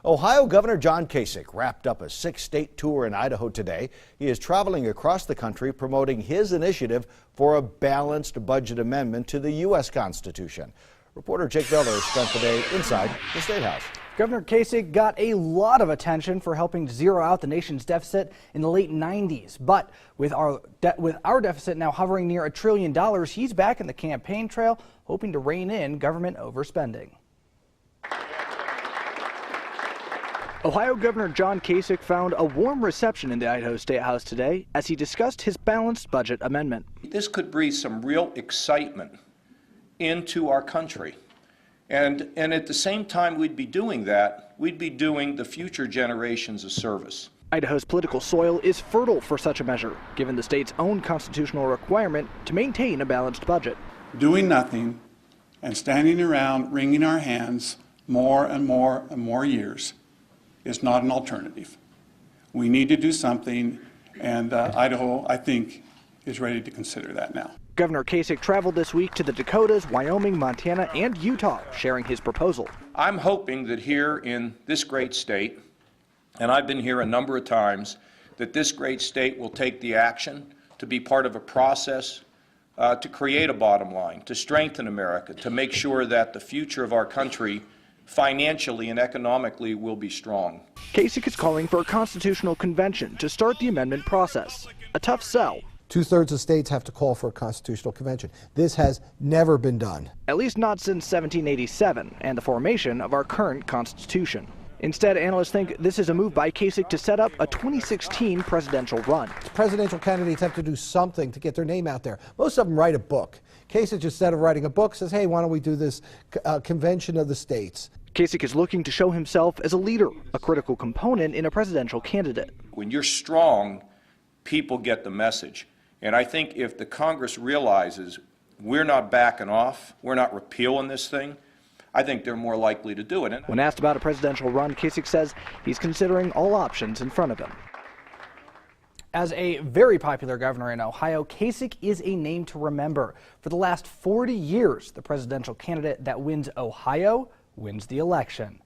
Ohio Governor John Kasich wrapped up a 6-state tour in Idaho today. He is traveling across the country promoting his initiative for a balanced budget amendment to the U.S. Constitution. Reporter Jake Melder spent the day inside the Statehouse. Governor Kasich got a lot of attention for helping zero out the nation's deficit in the late 90s. But with our deficit now hovering near $1 trillion, he's back in the campaign trail, hoping to rein in government overspending. Ohio Governor John Kasich found a warm reception in the Idaho Statehouse today as he discussed his balanced budget amendment. This could breathe some real excitement into our country. And at the same time we'd be doing that, we'd be doing the future generations a service. Idaho's political soil is fertile for such a measure, given the state's own constitutional requirement to maintain a balanced budget. Doing nothing and standing around wringing our hands more and more and more years is not an alternative. We need to do something, and Idaho, I think, is ready to consider that now. Governor Kasich traveled this week to the Dakotas, Wyoming, Montana, and Utah, sharing his proposal. I'm hoping that here in this great state, and I've been here a number of times, that this great state will take the action to be part of a process to create a bottom line, to strengthen America, to make sure that the future of our country financially and economically will be strong. Kasich is calling for a constitutional convention to start the amendment process. A tough sell. 2/3 of states have to call for a constitutional convention. This has never been done. At least not since 1787 and the formation of our current Constitution. Instead, analysts think this is a move by Kasich to set up a 2016 presidential run. Presidential candidates have to do something to get their name out there. Most of them write a book. Kasich, instead of writing a book, says, hey, why don't we do this convention of the states? Kasich is looking to show himself as a leader, a critical component in a presidential candidate. When you're strong, people get the message. And I think if the Congress realizes we're not backing off, we're not repealing this thing, I think they're more likely to do it. When asked about a presidential run, Kasich says he's considering all options in front of him. As a very popular governor in Ohio, Kasich is a name to remember. For the last 40 years, the presidential candidate that wins Ohio wins the election.